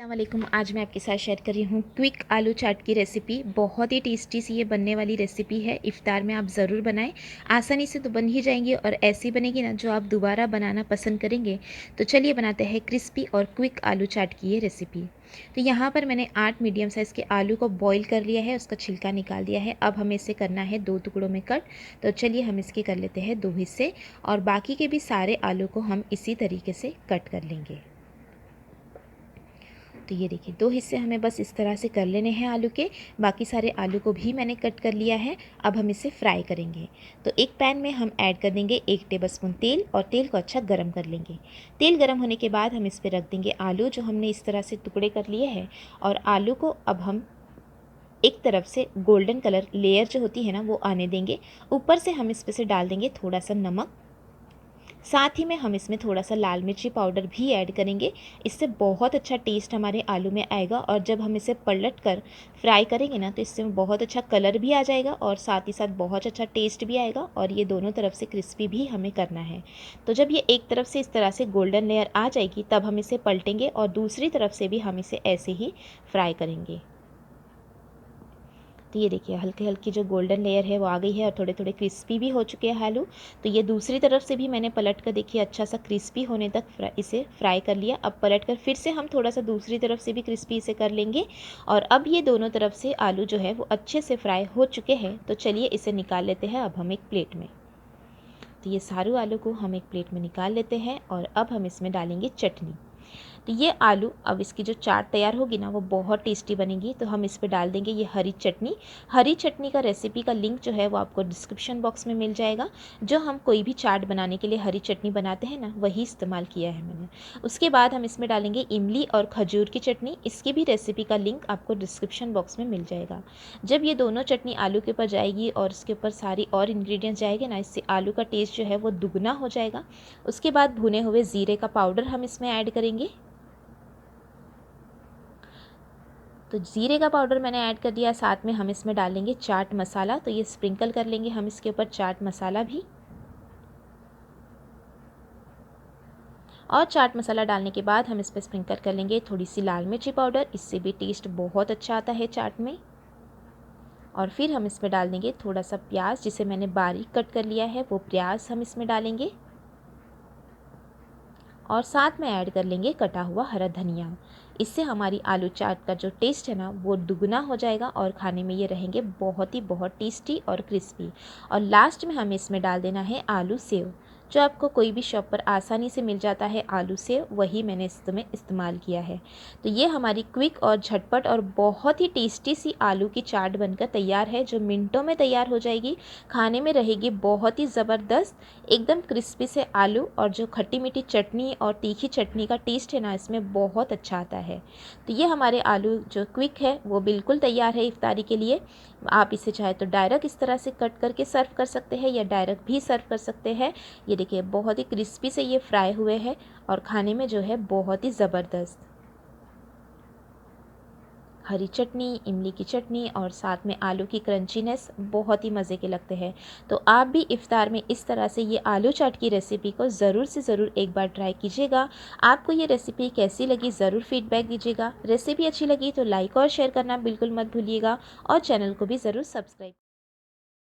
अस्सलामुअलैकुम। आज मैं आपके साथ शेयर कर रही हूँ क्विक आलू चाट की रेसिपी। बहुत ही टेस्टी सी ये बनने वाली रेसिपी है। इफ्तार में आप ज़रूर बनाएं, आसानी से तो बन ही जाएंगी और ऐसी बनेगी ना जो आप दोबारा बनाना पसंद करेंगे। तो चलिए बनाते हैं क्रिस्पी और क्विक आलू चाट की ये रेसिपी। तो यहाँ पर मैंने 8 मीडियम साइज़ के आलू को बॉईल कर लिया है, उसका छिलका निकाल दिया है। अब हमें इसे करना है 2 टुकड़ों में कट। तो चलिए हम इसके कर लेते हैं 2 हिस्से और बाकी के भी सारे आलू को हम इसी तरीके से कट कर लेंगे। तो ये देखिए 2 हिस्से हमें बस इस तरह से कर लेने हैं आलू के। बाकी सारे आलू को भी मैंने कट कर लिया है। अब हम इसे फ्राई करेंगे। तो एक पैन में हम ऐड कर देंगे 1 टेबलस्पून तेल और तेल को अच्छा गर्म कर लेंगे। तेल गर्म होने के बाद हम इस पर रख देंगे आलू जो हमने इस तरह से टुकड़े कर लिए हैं। और आलू को अब हम एक तरफ से गोल्डन कलर लेयर जो होती है ना वो आने देंगे। ऊपर से हम इस पर से डाल देंगे थोड़ा सा नमक। साथ ही में हम इसमें थोड़ा सा लाल मिर्ची पाउडर भी ऐड करेंगे। इससे बहुत अच्छा टेस्ट हमारे आलू में आएगा और जब हम इसे पलट कर फ्राई करेंगे ना तो इससे बहुत अच्छा कलर भी आ जाएगा और साथ ही साथ बहुत अच्छा टेस्ट भी आएगा। और ये दोनों तरफ से क्रिस्पी भी हमें करना है। तो जब ये एक तरफ से इस तरह से गोल्डन लेयर आ जाएगी तब हम इसे पलटेंगे और दूसरी तरफ से भी हम इसे ऐसे ही फ्राई करेंगे। तो ये देखिए हल्के हल्की जो गोल्डन लेयर है वो आ गई है और थोड़े थोड़े क्रिस्पी भी हो चुके हैं आलू। तो ये दूसरी तरफ से भी मैंने पलट कर देखिए अच्छा सा क्रिस्पी होने तक इसे फ्राई कर लिया। अब पलट कर फिर से हम थोड़ा सा दूसरी तरफ से भी क्रिस्पी इसे कर लेंगे। और अब ये दोनों तरफ से आलू जो है वो अच्छे से फ्राई हो चुके हैं। तो चलिए इसे निकाल लेते हैं अब हम एक प्लेट में। तो ये सारे आलू को हम एक प्लेट में निकाल लेते हैं और अब हम इसमें डालेंगे चटनी। तो ये आलू अब इसकी जो चाट तैयार होगी ना वो बहुत टेस्टी बनेगी। तो हम इस पर डाल देंगे ये हरी चटनी। हरी चटनी का रेसिपी का लिंक जो है वो आपको डिस्क्रिप्शन बॉक्स में मिल जाएगा। जो हम कोई भी चाट बनाने के लिए हरी चटनी बनाते हैं ना वही इस्तेमाल किया है मैंने। उसके बाद हम इसमें डालेंगे इमली और खजूर की चटनी। इसकी भी रेसिपी का लिंक आपको डिस्क्रिप्शन बॉक्स में मिल जाएगा। जब ये दोनों चटनी आलू के ऊपर जाएगी और उसके ऊपर सारी और इंग्रेडिएंट्स जाएंगे ना इससे आलू का टेस्ट जो है वो दुगना हो जाएगा। उसके बाद भुने हुए ज़ीरे का पाउडर हम इसमें ऐड करेंगे। तो ज़ीरे का पाउडर मैंने ऐड कर दिया। साथ में हम इसमें डालेंगे चाट मसाला। तो ये स्प्रिंकल कर लेंगे हम इसके ऊपर चाट मसाला भी। और चाट मसाला डालने के बाद हम इस पर स्प्रिंकल कर लेंगे थोड़ी सी लाल मिर्ची पाउडर। इससे भी टेस्ट बहुत अच्छा आता है चाट में। और फिर हम इसमें डाल देंगे थोड़ा सा प्याज जिसे मैंने बारीक कट कर लिया है वो प्याज हम इसमें डालेंगे। और साथ में ऐड कर लेंगे कटा हुआ हरा धनिया। इससे हमारी आलू चाट का जो टेस्ट है ना वो दुगना हो जाएगा और खाने में ये रहेंगे बहुत टेस्टी और क्रिस्पी। और लास्ट में हमें इसमें डाल देना है आलू सेव। जो आपको कोई भी शॉप पर आसानी से मिल जाता है आलू सेव वही मैंने इसमें इस्तेमाल किया है। तो ये हमारी क्विक और झटपट और बहुत ही टेस्टी सी आलू की चाट बनकर तैयार है जो मिनटों में तैयार हो जाएगी। खाने में रहेगी बहुत ही ज़बरदस्त, एकदम क्रिस्पी से आलू। और जो खट्टी मीठी चटनी और तीखी चटनी का टेस्ट है ना इसमें बहुत अच्छा आता है। तो ये हमारे आलू जो क्विक है वो बिल्कुल तैयार है इफ्तारी के लिए। आप इसे चाहे तो डायरेक्ट इस तरह से कट करके सर्व कर सकते हैं या डायरेक्ट भी सर्व कर सकते हैं। ये देखिए बहुत ही क्रिस्पी से ये फ्राई हुए हैं और खाने में जो है बहुत ही ज़बरदस्त। हरी चटनी, इमली की चटनी और साथ में आलू की क्रंचीनेस बहुत ही मज़े के लगते हैं। तो आप भी इफ़्तार में इस तरह से ये आलू चाट की रेसिपी को ज़रूर से ज़रूर एक बार ट्राई कीजिएगा। आपको ये रेसिपी कैसी लगी ज़रूर फीडबैक दीजिएगा। रेसिपी अच्छी लगी तो लाइक और शेयर करना बिल्कुल मत भूलिएगा और चैनल को भी ज़रूर सब्सक्राइब